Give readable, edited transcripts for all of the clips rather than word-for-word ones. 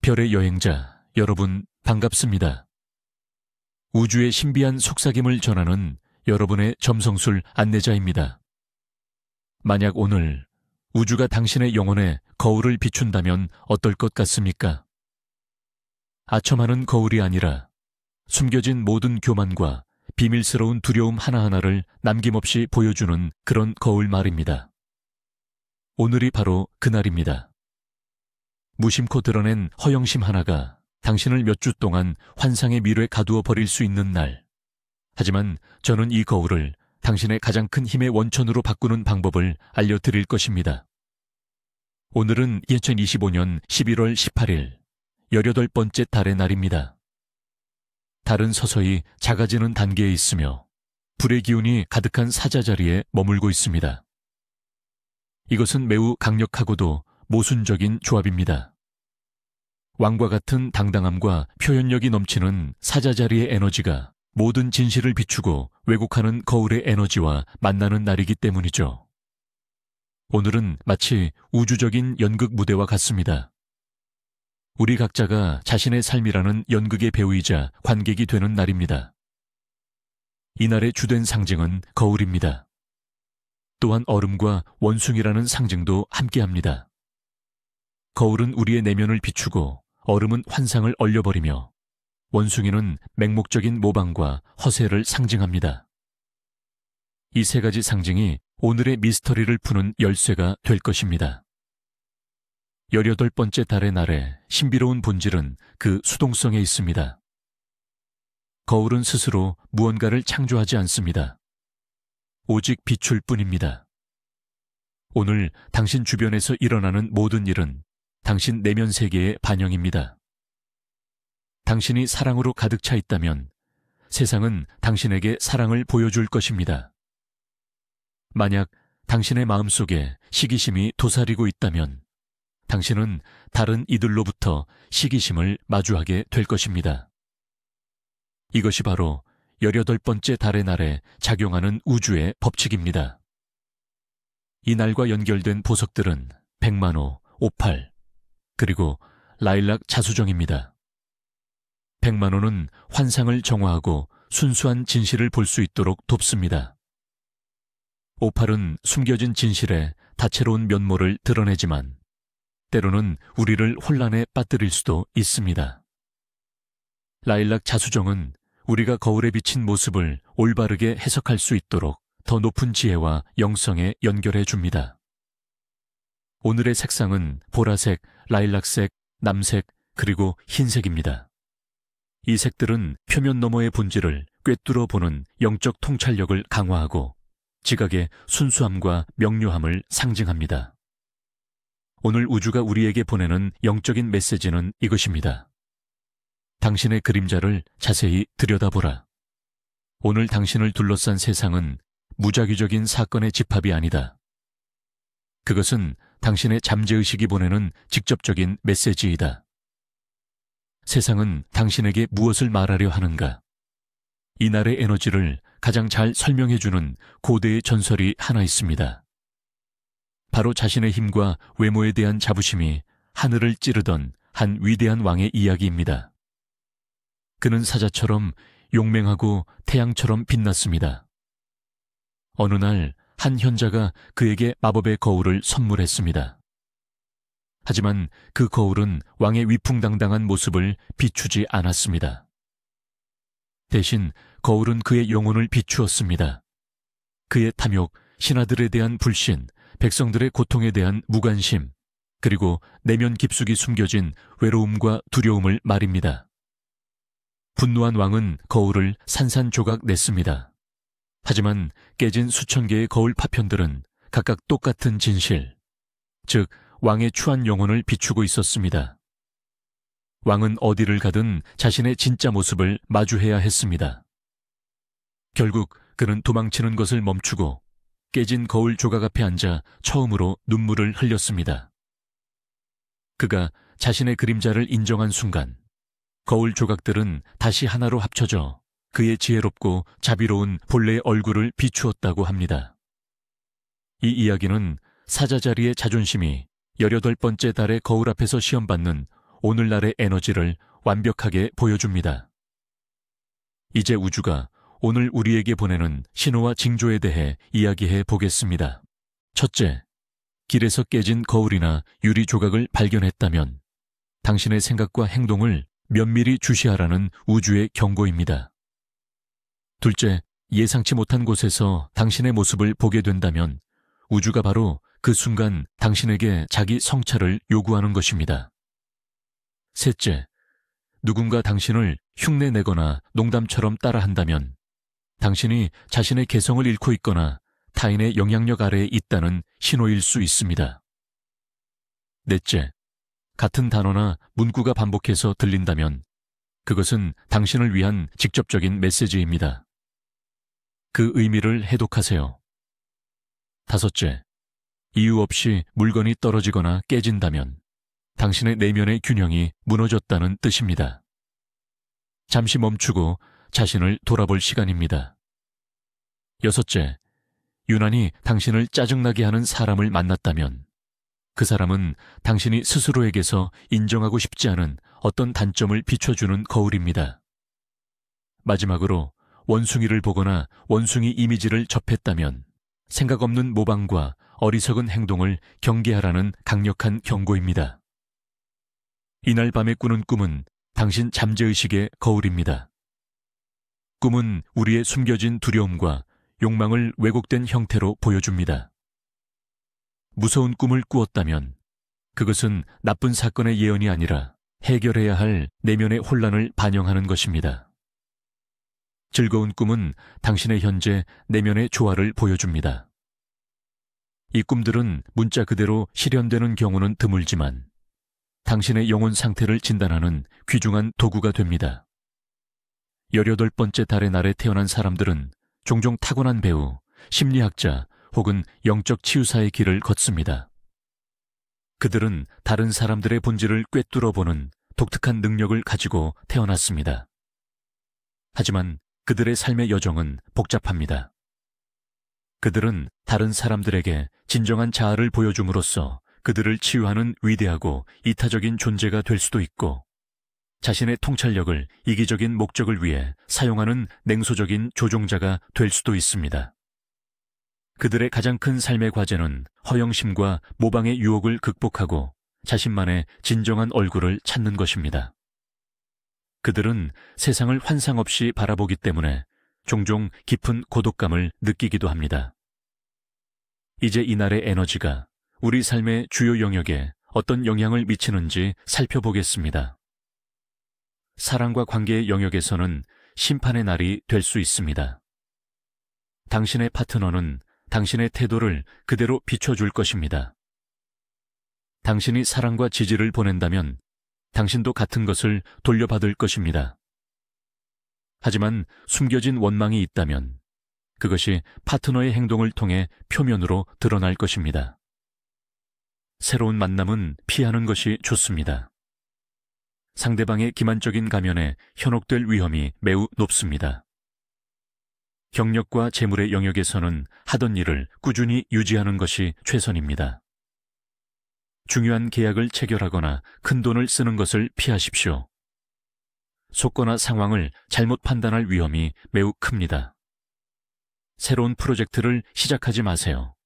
별의 여행자 여러분 반갑습니다. 우주의 신비한 속삭임을 전하는 여러분의 점성술 안내자입니다. 만약 오늘 우주가 당신의 영혼에 거울을 비춘다면 어떨 것 같습니까? 아첨하는 거울이 아니라 숨겨진 모든 교만과 비밀스러운 두려움 하나하나를 남김없이 보여주는 그런 거울 말입니다. 오늘이 바로 그날입니다. 무심코 드러낸 허영심 하나가 당신을 몇 주 동안 환상의 미로에 가두어 버릴 수 있는 날. 하지만 저는 이 거울을 당신의 가장 큰 힘의 원천으로 바꾸는 방법을 알려드릴 것입니다. 오늘은 2025년 11월 18일 18번째 달의 날입니다. 달은 서서히 작아지는 단계에 있으며 불의 기운이 가득한 사자자리에 머물고 있습니다. 이것은 매우 강력하고도 모순적인 조합입니다. 왕과 같은 당당함과 표현력이 넘치는 사자자리의 에너지가 모든 진실을 비추고 왜곡하는 거울의 에너지와 만나는 날이기 때문이죠. 오늘은 마치 우주적인 연극 무대와 같습니다. 우리 각자가 자신의 삶이라는 연극의 배우이자 관객이 되는 날입니다. 이날의 주된 상징은 거울입니다. 또한 얼음과 원숭이라는 상징도 함께합니다. 거울은 우리의 내면을 비추고 얼음은 환상을 얼려버리며 원숭이는 맹목적인 모방과 허세를 상징합니다. 이 세 가지 상징이 오늘의 미스터리를 푸는 열쇠가 될 것입니다. 18번째 달의 날에 신비로운 본질은 그 수동성에 있습니다. 거울은 스스로 무언가를 창조하지 않습니다. 오직 비출 뿐입니다. 오늘 당신 주변에서 일어나는 모든 일은 당신 내면 세계의 반영입니다. 당신이 사랑으로 가득 차 있다면 세상은 당신에게 사랑을 보여줄 것입니다. 만약 당신의 마음속에 시기심이 도사리고 있다면 당신은 다른 이들로부터 시기심을 마주하게 될 것입니다. 이것이 바로 18번째 달의 날에 작용하는 우주의 법칙입니다. 이 날과 연결된 보석들은 백만호, 오팔, 그리고 라일락 자수정입니다. 백만호는 환상을 정화하고 순수한 진실을 볼 수 있도록 돕습니다. 오팔은 숨겨진 진실의 다채로운 면모를 드러내지만 때로는 우리를 혼란에 빠뜨릴 수도 있습니다. 라일락 자수정은 우리가 거울에 비친 모습을 올바르게 해석할 수 있도록 더 높은 지혜와 영성에 연결해 줍니다. 오늘의 색상은 보라색, 라일락색, 남색, 그리고 흰색입니다. 이 색들은 표면 너머의 본질을 꿰뚫어 보는 영적 통찰력을 강화하고 지각의 순수함과 명료함을 상징합니다. 오늘 우주가 우리에게 보내는 영적인 메시지는 이것입니다. 당신의 그림자를 자세히 들여다보라. 오늘 당신을 둘러싼 세상은 무작위적인 사건의 집합이 아니다. 그것은 당신의 잠재의식이 보내는 직접적인 메시지이다. 세상은 당신에게 무엇을 말하려 하는가? 이날의 에너지를 가장 잘 설명해주는 고대의 전설이 하나 있습니다. 바로 자신의 힘과 외모에 대한 자부심이 하늘을 찌르던 한 위대한 왕의 이야기입니다. 그는 사자처럼 용맹하고 태양처럼 빛났습니다. 어느 날 한 현자가 그에게 마법의 거울을 선물했습니다. 하지만 그 거울은 왕의 위풍당당한 모습을 비추지 않았습니다. 대신 거울은 그의 영혼을 비추었습니다. 그의 탐욕, 신하들에 대한 불신, 백성들의 고통에 대한 무관심, 그리고 내면 깊숙이 숨겨진 외로움과 두려움을 말입니다. 분노한 왕은 거울을 산산조각 냈습니다. 하지만 깨진 수천 개의 거울 파편들은 각각 똑같은 진실, 즉 왕의 추한 영혼을 비추고 있었습니다. 왕은 어디를 가든 자신의 진짜 모습을 마주해야 했습니다. 결국 그는 도망치는 것을 멈추고 깨진 거울 조각 앞에 앉아 처음으로 눈물을 흘렸습니다. 그가 자신의 그림자를 인정한 순간 거울 조각들은 다시 하나로 합쳐져 그의 지혜롭고 자비로운 본래의 얼굴을 비추었다고 합니다. 이 이야기는 사자자리의 자존심이 18번째 달의 거울 앞에서 시험받는 오늘날의 에너지를 완벽하게 보여줍니다. 이제 우주가 오늘 우리에게 보내는 신호와 징조에 대해 이야기해 보겠습니다. 첫째, 길에서 깨진 거울이나 유리 조각을 발견했다면 당신의 생각과 행동을 면밀히 주시하라는 우주의 경고입니다. 둘째, 예상치 못한 곳에서 당신의 모습을 보게 된다면 우주가 바로 그 순간 당신에게 자기 성찰을 요구하는 것입니다. 셋째, 누군가 당신을 흉내내거나 농담처럼 따라한다면 당신이 자신의 개성을 잃고 있거나 타인의 영향력 아래에 있다는 신호일 수 있습니다. 넷째, 같은 단어나 문구가 반복해서 들린다면 그것은 당신을 위한 직접적인 메시지입니다. 그 의미를 해독하세요. 다섯째, 이유 없이 물건이 떨어지거나 깨진다면 당신의 내면의 균형이 무너졌다는 뜻입니다. 잠시 멈추고 자신을 돌아볼 시간입니다. 여섯째, 유난히 당신을 짜증나게 하는 사람을 만났다면 그 사람은 당신이 스스로에게서 인정하고 싶지 않은 어떤 단점을 비춰주는 거울입니다. 마지막으로 원숭이를 보거나 원숭이 이미지를 접했다면 생각 없는 모방과 어리석은 행동을 경계하라는 강력한 경고입니다. 이날 밤에 꾸는 꿈은 당신 잠재의식의 거울입니다. 꿈은 우리의 숨겨진 두려움과 욕망을 왜곡된 형태로 보여줍니다. 무서운 꿈을 꾸었다면 그것은 나쁜 사건의 예언이 아니라 해결해야 할 내면의 혼란을 반영하는 것입니다. 즐거운 꿈은 당신의 현재 내면의 조화를 보여줍니다. 이 꿈들은 문자 그대로 실현되는 경우는 드물지만 당신의 영혼 상태를 진단하는 귀중한 도구가 됩니다. 18번째 달의 날에 태어난 사람들은 종종 타고난 배우, 심리학자 혹은 영적 치유사의 길을 걷습니다. 그들은 다른 사람들의 본질을 꿰뚫어보는 독특한 능력을 가지고 태어났습니다. 하지만 그들의 삶의 여정은 복잡합니다. 그들은 다른 사람들에게 진정한 자아를 보여줌으로써 그들을 치유하는 위대하고 이타적인 존재가 될 수도 있고 자신의 통찰력을 이기적인 목적을 위해 사용하는 냉소적인 조종자가 될 수도 있습니다. 그들의 가장 큰 삶의 과제는 허영심과 모방의 유혹을 극복하고 자신만의 진정한 얼굴을 찾는 것입니다. 그들은 세상을 환상 없이 바라보기 때문에 종종 깊은 고독감을 느끼기도 합니다. 이제 이날의 에너지가 우리 삶의 주요 영역에 어떤 영향을 미치는지 살펴보겠습니다. 사랑과 관계의 영역에서는 심판의 날이 될 수 있습니다. 당신의 파트너는 당신의 태도를 그대로 비춰줄 것입니다. 당신이 사랑과 지지를 보낸다면 당신도 같은 것을 돌려받을 것입니다. 하지만 숨겨진 원망이 있다면 그것이 파트너의 행동을 통해 표면으로 드러날 것입니다. 새로운 만남은 피하는 것이 좋습니다. 상대방의 기만적인 가면에 현혹될 위험이 매우 높습니다. 경력과 재물의 영역에서는 하던 일을 꾸준히 유지하는 것이 최선입니다. 중요한 계약을 체결하거나 큰 돈을 쓰는 것을 피하십시오. 속거나 상황을 잘못 판단할 위험이 매우 큽니다. 새로운 프로젝트를 시작하지 마세요.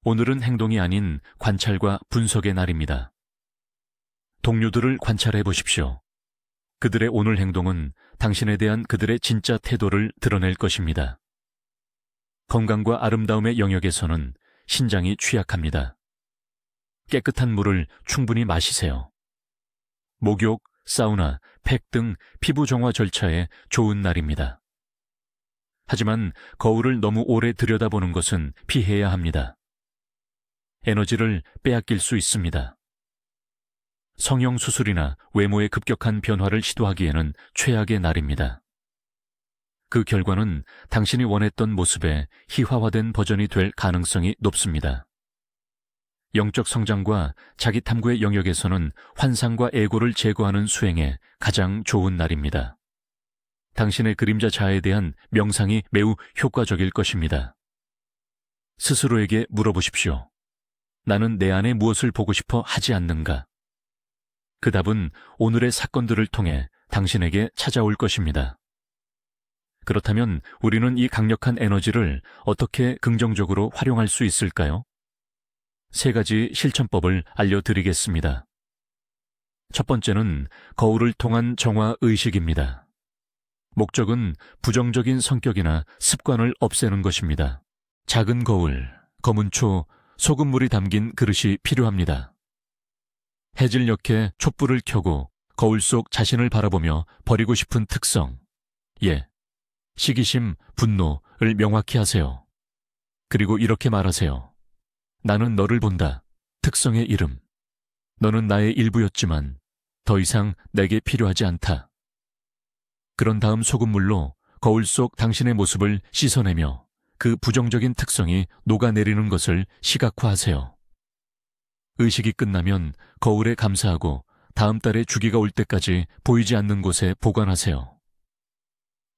오늘은 행동이 아닌 관찰과 분석의 날입니다. 동료들을 관찰해 보십시오. 그들의 오늘 행동은 당신에 대한 그들의 진짜 태도를 드러낼 것입니다. 건강과 아름다움의 영역에서는 신장이 취약합니다. 깨끗한 물을 충분히 마시세요. 목욕, 사우나, 팩 등 피부 정화 절차에 좋은 날입니다. 하지만 거울을 너무 오래 들여다보는 것은 피해야 합니다. 에너지를 빼앗길 수 있습니다. 성형수술이나 외모의 급격한 변화를 시도하기에는 최악의 날입니다. 그 결과는 당신이 원했던 모습의 희화화된 버전이 될 가능성이 높습니다. 영적 성장과 자기 탐구의 영역에서는 환상과 에고를 제거하는 수행에 가장 좋은 날입니다. 당신의 그림자 자아에 대한 명상이 매우 효과적일 것입니다. 스스로에게 물어보십시오. 나는 내 안에 무엇을 보고 싶어 하지 않는가? 그 답은 오늘의 사건들을 통해 당신에게 찾아올 것입니다. 그렇다면 우리는 이 강력한 에너지를 어떻게 긍정적으로 활용할 수 있을까요? 3가지 실천법을 알려드리겠습니다. 첫 번째는 거울을 통한 정화 의식입니다. 목적은 부정적인 성격이나 습관을 없애는 것입니다. 작은 거울, 검은 초, 소금물이 담긴 그릇이 필요합니다. 해질녘에 촛불을 켜고 거울 속 자신을 바라보며 버리고 싶은 특성, 시기심, 분노를 명확히 하세요. 그리고 이렇게 말하세요. 나는 너를 본다. 특성의 이름. 너는 나의 일부였지만 더 이상 내게 필요하지 않다. 그런 다음 소금물로 거울 속 당신의 모습을 씻어내며 그 부정적인 특성이 녹아내리는 것을 시각화하세요. 의식이 끝나면 거울에 감사하고 다음 달에 주기가 올 때까지 보이지 않는 곳에 보관하세요.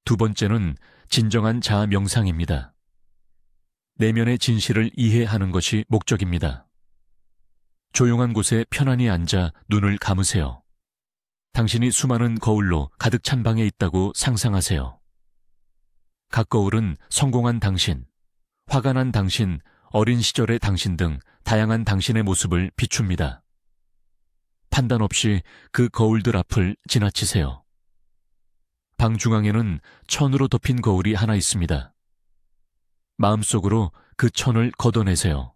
두 번째는 진정한 자아 명상입니다. 내면의 진실을 이해하는 것이 목적입니다. 조용한 곳에 편안히 앉아 눈을 감으세요. 당신이 수많은 거울로 가득 찬 방에 있다고 상상하세요. 각 거울은 성공한 당신, 화가 난 당신, 어린 시절의 당신 등 다양한 당신의 모습을 비춥니다. 판단 없이 그 거울들 앞을 지나치세요. 방 중앙에는 천으로 덮인 거울이 하나 있습니다. 마음속으로 그 천을 걷어내세요.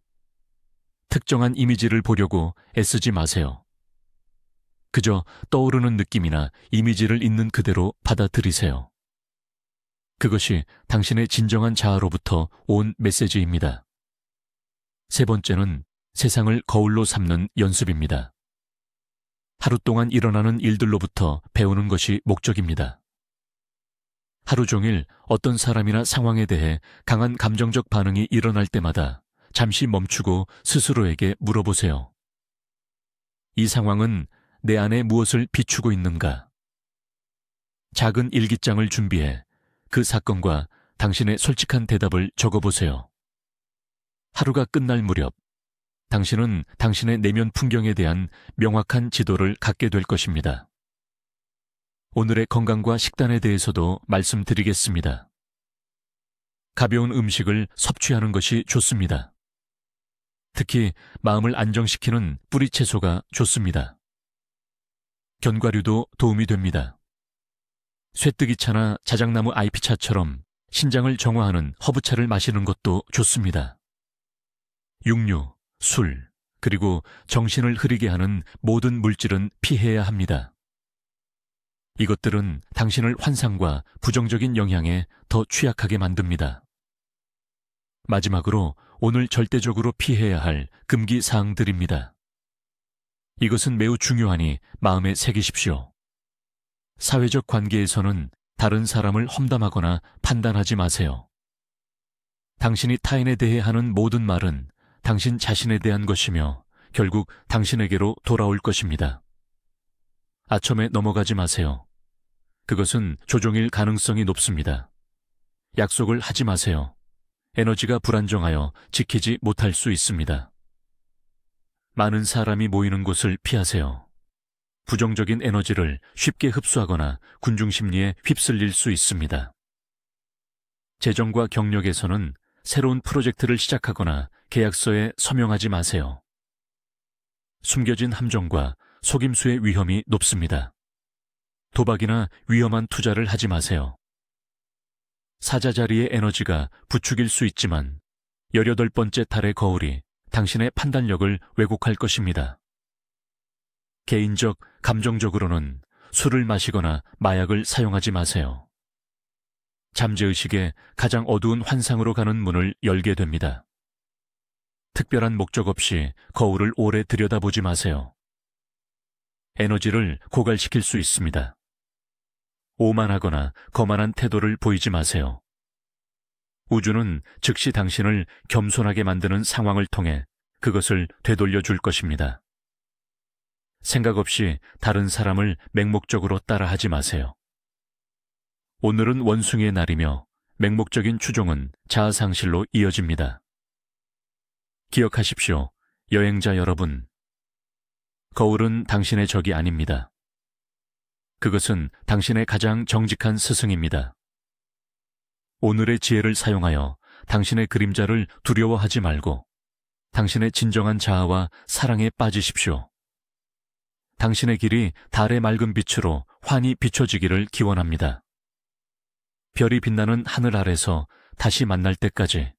특정한 이미지를 보려고 애쓰지 마세요. 그저 떠오르는 느낌이나 이미지를 있는 그대로 받아들이세요. 그것이 당신의 진정한 자아로부터 온 메시지입니다. 세 번째는 세상을 거울로 삼는 연습입니다. 하루 동안 일어나는 일들로부터 배우는 것이 목적입니다. 하루 종일 어떤 사람이나 상황에 대해 강한 감정적 반응이 일어날 때마다 잠시 멈추고 스스로에게 물어보세요. 이 상황은 내 안에 무엇을 비추고 있는가? 작은 일기장을 준비해 그 사건과 당신의 솔직한 대답을 적어보세요. 하루가 끝날 무렵, 당신은 당신의 내면 풍경에 대한 명확한 지도를 갖게 될 것입니다. 오늘의 건강과 식단에 대해서도 말씀드리겠습니다. 가벼운 음식을 섭취하는 것이 좋습니다. 특히 마음을 안정시키는 뿌리 채소가 좋습니다. 견과류도 도움이 됩니다. 쇠뜨기차나 자작나무 아이피차처럼 신장을 정화하는 허브차를 마시는 것도 좋습니다. 육류, 술, 그리고 정신을 흐리게 하는 모든 물질은 피해야 합니다. 이것들은 당신을 환상과 부정적인 영향에 더 취약하게 만듭니다. 마지막으로 오늘 절대적으로 피해야 할 금기 사항들입니다. 이것은 매우 중요하니 마음에 새기십시오. 사회적 관계에서는 다른 사람을 험담하거나 판단하지 마세요. 당신이 타인에 대해 하는 모든 말은 당신 자신에 대한 것이며 결국 당신에게로 돌아올 것입니다. 아첨에 넘어가지 마세요. 그것은 조종일 가능성이 높습니다. 약속을 하지 마세요. 에너지가 불안정하여 지키지 못할 수 있습니다. 많은 사람이 모이는 곳을 피하세요. 부정적인 에너지를 쉽게 흡수하거나 군중심리에 휩쓸릴 수 있습니다. 재정과 경력에서는 새로운 프로젝트를 시작하거나 계약서에 서명하지 마세요. 숨겨진 함정과 속임수의 위험이 높습니다. 도박이나 위험한 투자를 하지 마세요. 사자자리의 에너지가 부추길 수 있지만 18번째 달의 거울이 당신의 판단력을 왜곡할 것입니다. 개인적, 감정적으로는 술을 마시거나 마약을 사용하지 마세요. 잠재의식의 가장 어두운 환상으로 가는 문을 열게 됩니다. 특별한 목적 없이 거울을 오래 들여다보지 마세요. 에너지를 고갈시킬 수 있습니다. 오만하거나 거만한 태도를 보이지 마세요. 우주는 즉시 당신을 겸손하게 만드는 상황을 통해 그것을 되돌려 줄 것입니다. 생각 없이 다른 사람을 맹목적으로 따라하지 마세요. 오늘은 원숭이의 날이며 맹목적인 추종은 자아상실로 이어집니다. 기억하십시오, 여행자 여러분. 거울은 당신의 적이 아닙니다. 그것은 당신의 가장 정직한 스승입니다. 오늘의 지혜를 사용하여 당신의 그림자를 두려워하지 말고 당신의 진정한 자아와 사랑에 빠지십시오. 당신의 길이 달의 맑은 빛으로 환히 비춰지기를 기원합니다. 별이 빛나는 하늘 아래서 다시 만날 때까지